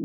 Hi,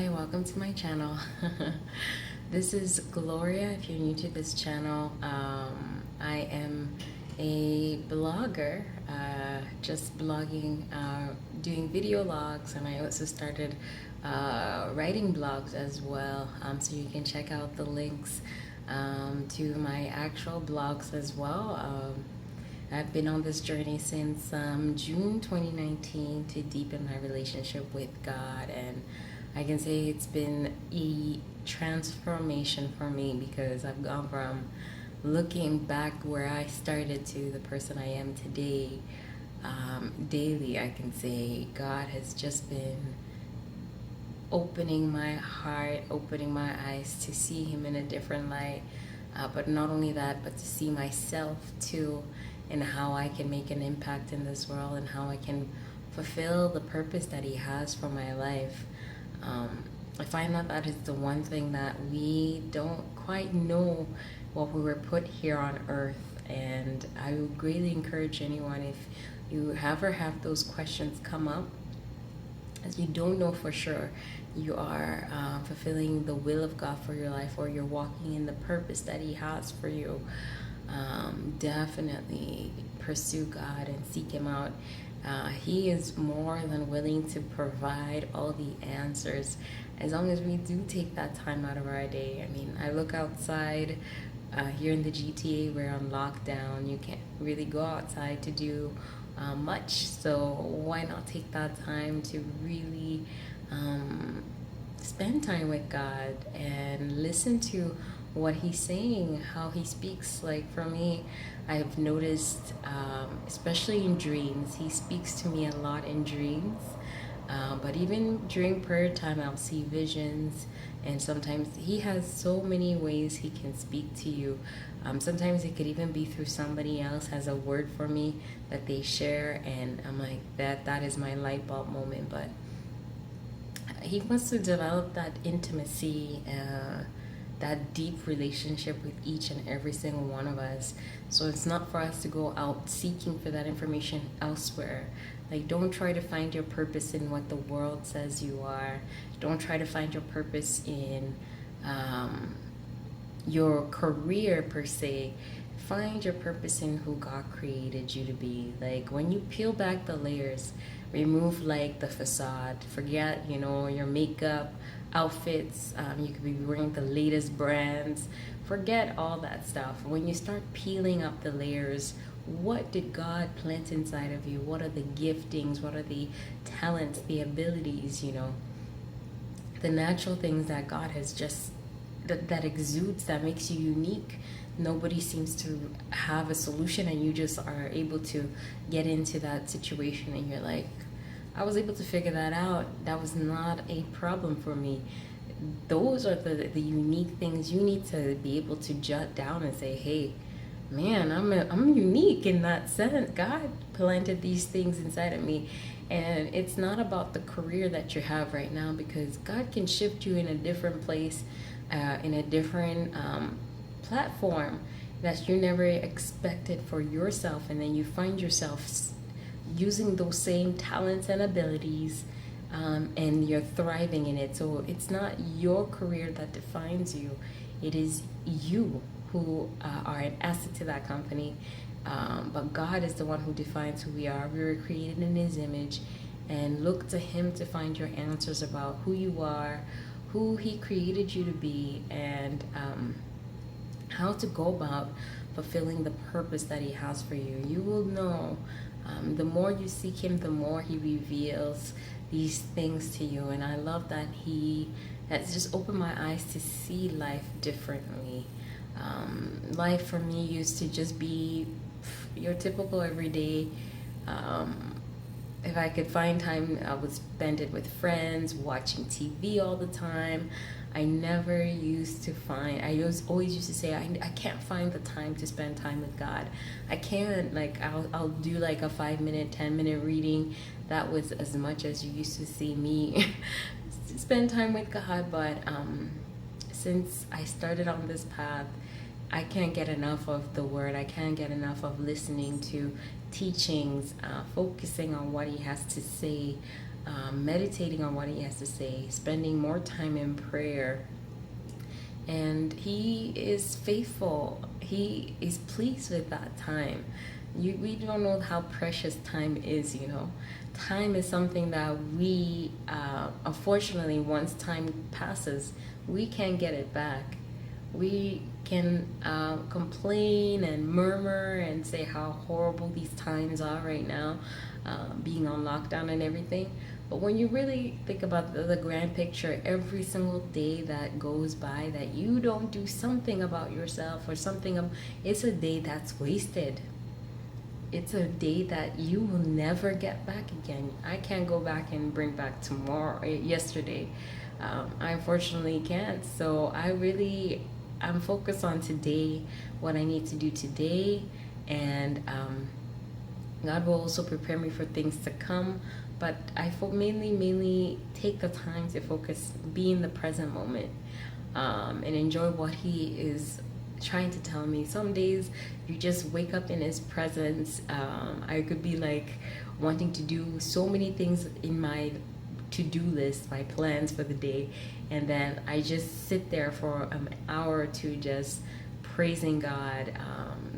welcome to my channel. This is Gloria. If you're new to this channel, I am a blogger, just blogging, doing video logs, and I also started writing blogs as well. So you can check out the links to my actual blogs as well. I've been on this journey since June 2019 to deepen my relationship with God, and I can say it's been a transformation for me because I've gone from looking back where I started to the person I am today. Daily, I can say God has just been opening my heart, opening my eyes to see Him in a different light. But not only that, but to see myself too, and how I can make an impact in this world and how I can fulfill the purpose that He has for my life. I find that that is the one thing that we don't quite know what we were put here on earth. And I would greatly encourage anyone, if you ever have those questions come up, as you don't know for sure you are fulfilling the will of God for your life, or you're walking in the purpose that He has for you, definitely pursue God and seek Him out. He is more than willing to provide all the answers as long as we do take that time out of our day. I mean, I look outside here in the GTA, we're on lockdown. You can't really go outside to do much, so why not take that time to really spend time with God and listen to what He's saying, how He speaks. Like for me, I've noticed, especially in dreams, He speaks to me a lot in dreams. But even during prayer time, I'll see visions, and sometimes He has so many ways He can speak to you. Sometimes it could even be through somebody else has a word for me that they share, and I'm like, that is my light bulb moment. But He wants to develop that intimacy, that deep relationship with each and every single one of us. So it's not for us to go out seeking for that information elsewhere. Like, don't try to find your purpose in what the world says you are. Don't try to find your purpose in your career per se. Find your purpose in who God created you to be. Like, when you peel back the layers, remove like the facade, forget, your makeup, outfits, you could be wearing the latest brands, forget all that stuff. When you start peeling up the layers, what did God plant inside of you? What are the giftings? What are the talents, the abilities, the natural things that God has just that exudes, that makes you unique. Nobody seems to have a solution, and you just are able to get into that situation, and you're like, I was able to figure that out. That was not a problem for me. Those are the unique things you need to be able to jot down and say, hey, man, I'm unique in that sense. God planted these things inside of me. And it's not about the career that you have right now, because God can shift you in a different place, in a different platform that you never expected for yourself. And then you find yourself using those same talents and abilities, and you're thriving in it. So it's not your career that defines you. It is you who are an asset to that company. But God is the one who defines who we are. We were created in His image, and look to Him to find your answers about who you are, who He created you to be, and how to go about fulfilling the purpose that He has for you. You will know. The more you seek Him, the more He reveals these things to you. And I love that He has just opened my eyes to see life differently. Life for me used to just be your typical everyday if I could find time, I would spend it with friends, watching TV all the time. I never used to find, always used to say, I can't find the time to spend time with God. I can't, like, I'll do like a 5 minute, 10 minute reading. That was as much as you used to see me spend time with God. But since I started on this path, I can't get enough of the word. I can't get enough of listening to teachings, focusing on what he has to say, meditating on what he has to say, spending more time in prayer. And he is faithful. He is pleased with that time. We don't know how precious time is, you know. Time is something that we, unfortunately, once time passes, we can't get it back. We can complain and murmur and say how horrible these times are right now, being on lockdown and everything. But when you really think about the grand picture, every single day that goes by that you don't do something about yourself or something, it's a day that's wasted. It's a day that you will never get back again. I can't go back and bring back yesterday. I unfortunately can't. So I'm focused on today, what I need to do today, and God will also prepare me for things to come. But I mainly take the time to focus, be in the present moment, and enjoy what He is trying to tell me. Some days you just wake up in His presence. I could be like wanting to do so many things in my to-do list, my plans for the day, and then I just sit there for an hour or two just praising God,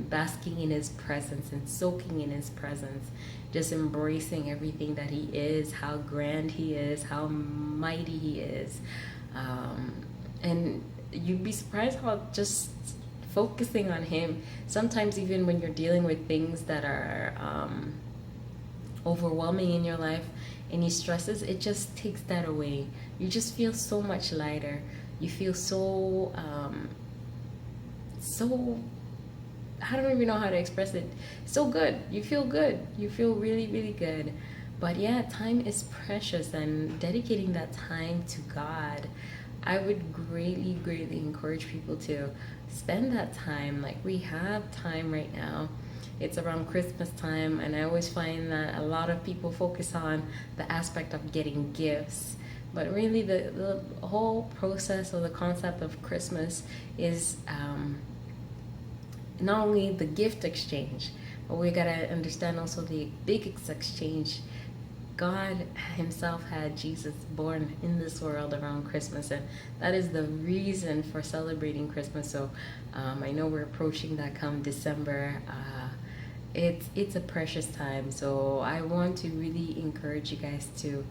basking in His presence and soaking in His presence, just embracing everything that He is, how grand He is, how mighty He is. And you'd be surprised how just focusing on Him, sometimes even when you're dealing with things that are overwhelming in your life, any stresses, it just takes that away. You just feel so much lighter. You feel so I don't even know how to express it. So good. You feel good. You feel really, really good. But yeah, time is precious, and dedicating that time to God, I would greatly, greatly encourage people to spend that time. Like, we have time right now. It's around Christmas time, and I always find that a lot of people focus on the aspect of getting gifts. But really, the whole process or the concept of Christmas is not only the gift exchange, but we gotta understand also the big exchange. God Himself had Jesus born in this world around Christmas, and that is the reason for celebrating Christmas. So I know we're approaching that come December. It's a precious time, so I want to really encourage you guys to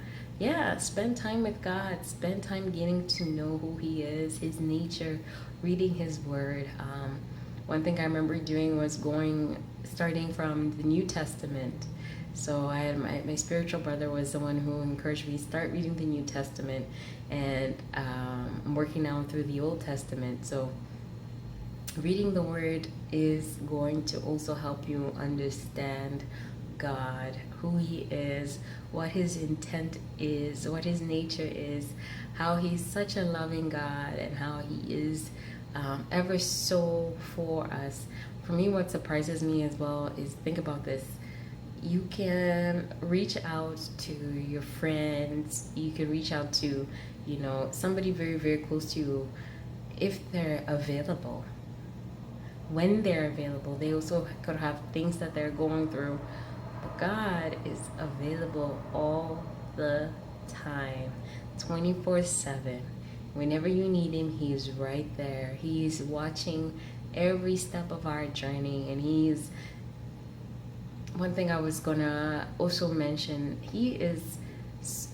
spend time with God, spend time getting to know who He is, His nature, reading His word. One thing I remember doing was starting from the New Testament. So I had my spiritual brother was the one who encouraged me to start reading the New Testament, and I'm working now through the Old Testament. So reading the word is going to also help you understand God, who He is, what His intent is, what His nature is, how He's such a loving God, and how He is ever so for us. For me, what surprises me as well is, think about this. You can reach out to your friends, you can reach out to, somebody very, very close to you if they're available. When they're available, they also could have things that they're going through. But God is available all the time, 24/7. Whenever you need Him, He's right there. He's watching every step of our journey, and one thing I was gonna also mention, He is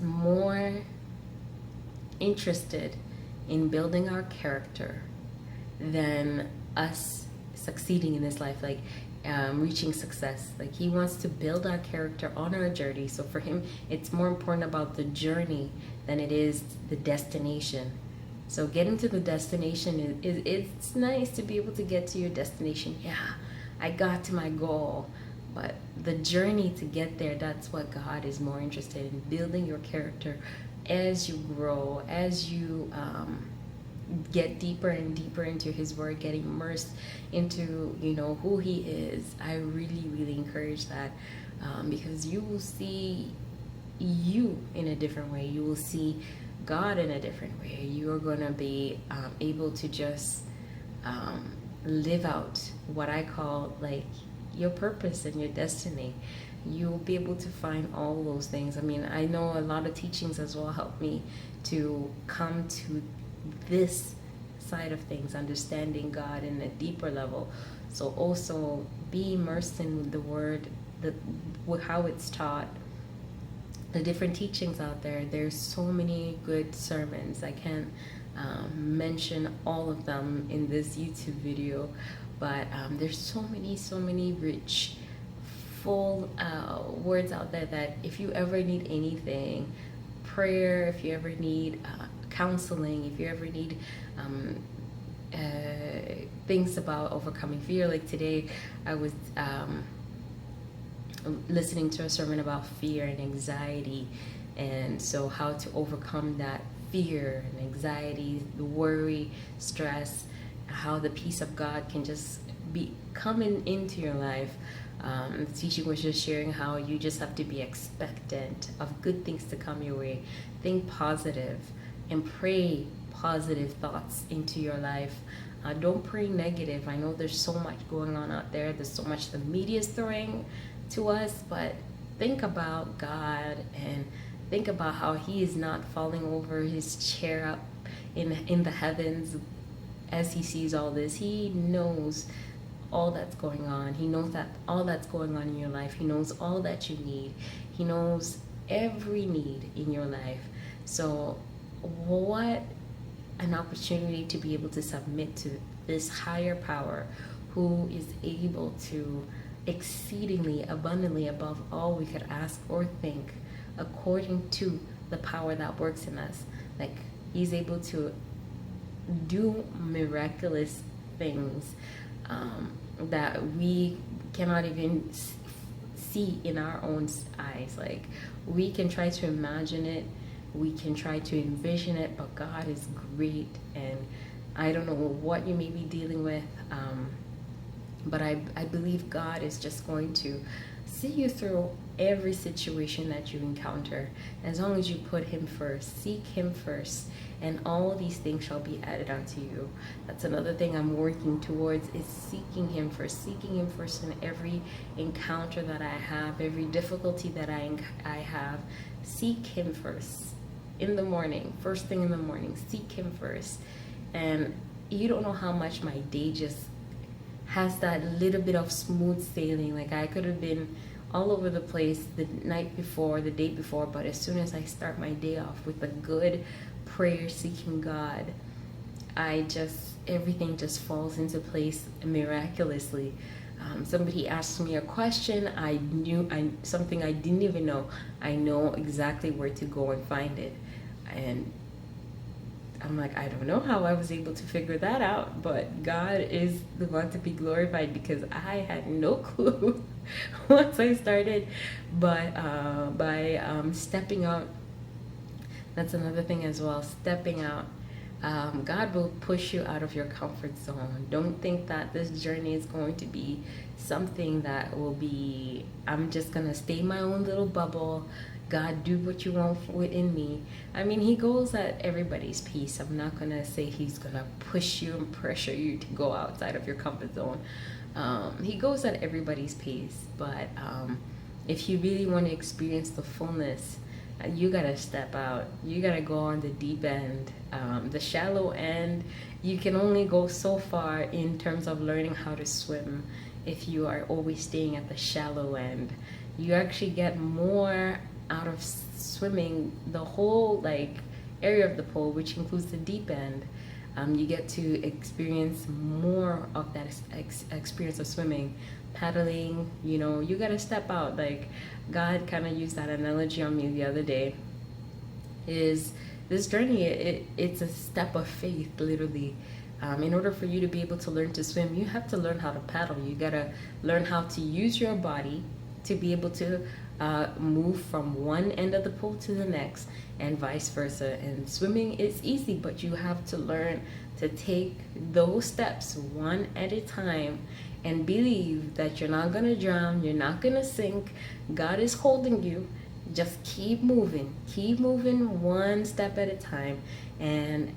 more interested in building our character than us succeeding in this life, like reaching success. Like, He wants to build our character on our journey. So for Him, it's more important about the journey than it is the destination. So getting to the destination it's nice to be able to get to your destination. Yeah, I got to my goal. But the journey to get there, that's what God is more interested in, building your character as you grow, as you get deeper and deeper into his word, get immersed into, you know, who he is. I really, really encourage that, because you will see you in a different way. You will see God in a different way. You're going to be able to just live out what I call like your purpose and your destiny. You'll be able to find all those things. I mean, I know a lot of teachings as well help me to come to this side of things, understanding God in a deeper level. So also be immersed in the word, how it's taught, the different teachings out there. There's so many good sermons. I can't mention all of them in this YouTube video, but there's so many rich, full words out there that if you ever need anything, prayer, if you ever need counseling, if you ever need things about overcoming fear. Like today I was listening to a sermon about fear and anxiety, and so how to overcome that fear and anxiety, the worry, stress, how the peace of God can just be coming into your life. The teaching was just sharing how you just have to be expectant of good things to come your way. Think positive and pray positive thoughts into your life. Don't pray negative. I know there's so much going on out there. There's so much the media is throwing to us, but think about God and think about how he is not falling over his chair up in the heavens as he sees all this. He knows all that's going on. He knows that all that's going on in your life. He knows all that you need. He knows every need in your life. So what an opportunity to be able to submit to this higher power who is able to exceedingly abundantly above all we could ask or think, according to the power that works in us. Like, he's able to do miraculous things that we cannot even see in our own eyes. Like, we can try to imagine it, we can try to envision it, but God is great. And I don't know what you may be dealing with, but I believe God is just going to see you through every situation that you encounter, as long as you put him first, seek him first, and all these things shall be added unto you. That's another thing I'm working towards, is seeking him first in every encounter that I have, every difficulty that I have. Seek him first in the morning, first thing in the morning. Seek him first. And you don't know how much my day just has that little bit of smooth sailing. Like, I could have been all over the place the night before, the day before, but as soon as I start my day off with a good prayer, seeking God, everything just falls into place miraculously. Somebody asked me a question, something I didn't even know. I know exactly where to go and find it. And I'm like, I don't know how I was able to figure that out, but God is the one to be glorified, because I had no clue once I started. But by stepping out, that's another thing as well, stepping out. God will push you out of your comfort zone. Don't think that this journey is going to be something that will be, I'm just going to stay in my own little bubble. God, do what you want within me. I mean, he goes at everybody's pace. I'm not going to say he's going to push you and pressure you to go outside of your comfort zone. He goes at everybody's pace. But if you really want to experience the fullness, you got to step out. You got to go on the deep end. The shallow end, you can only go so far in terms of learning how to swim if you are always staying at the shallow end. You actually get more out of swimming the whole area of the pool, which includes the deep end. You get to experience more of that experience of swimming, paddling. You got to step out. Like, God kind of used that analogy on me the other day. Is this journey, it's a step of faith, literally. In order for you to be able to learn to swim, you have to learn how to paddle. You gotta learn how to use your body to be able to move from one end of the pool to the next, and vice versa. And swimming is easy, but you have to learn to take those steps one at a time and believe that you're not gonna drown, you're not gonna sink. God is holding you. Just keep moving one step at a time, and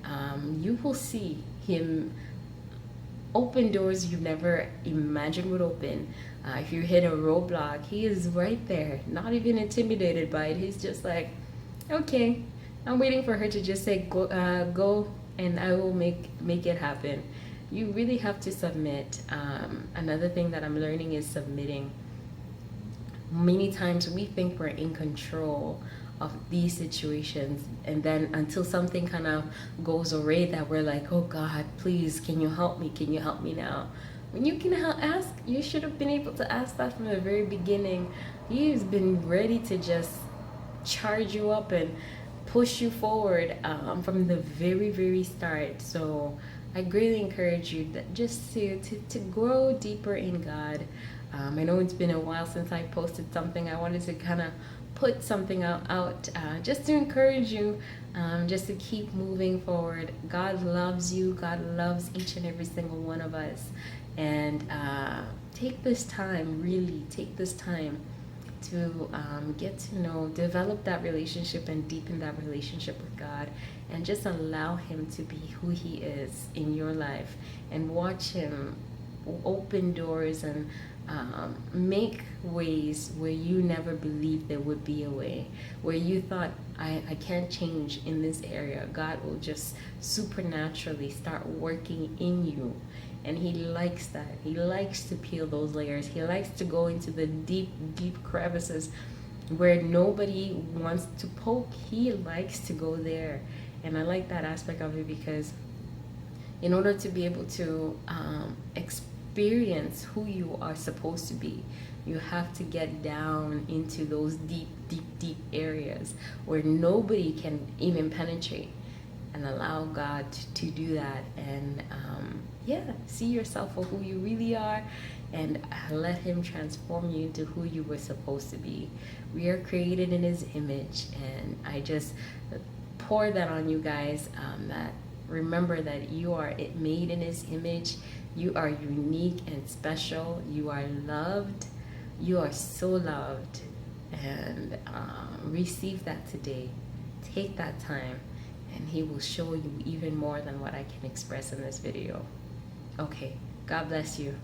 you will see him open doors you never imagined would open. If you hit a roadblock, he is right there, not even intimidated by it. He's just like, okay, I'm waiting for her to just say go, go, and I will make it happen. You really have to submit. Another thing that I'm learning is submitting. Many times we think we're in control of these situations, and then until something kind of goes awry, that we're like, oh God, please, can you help me, can you help me now? When you can ask, you should have been able to ask that from the very beginning. He's been ready to just charge you up and push you forward from the very start. So I greatly encourage you that just to grow deeper in God. I know it's been a while since I posted something. I wanted to kind of put something out just to encourage you, just to keep moving forward. God loves you. God loves each and every single one of us. And take this time, really take this time to get to know, develop that relationship and deepen that relationship with God, and just allow him to be who he is in your life, and watch him open doors and make ways where you never believed there would be a way, where you thought, I can't change in this area. God will just supernaturally start working in you. And he likes that. He likes to peel those layers. He likes to go into the deep crevices where nobody wants to poke. He likes to go there. And I like that aspect of it, because in order to be able to experience who you are supposed to be, you have to get down into those deep areas where nobody can even penetrate, and allow God to do that. And see yourself for who you really are, and let him transform you into who you were supposed to be. We are created in his image, and I just pour that on you guys, that remember that you are made in his image. You are unique and special. You are loved. You are so loved. And receive that today. Take that time, and he will show you even more than what I can express in this video. Okay, God bless you.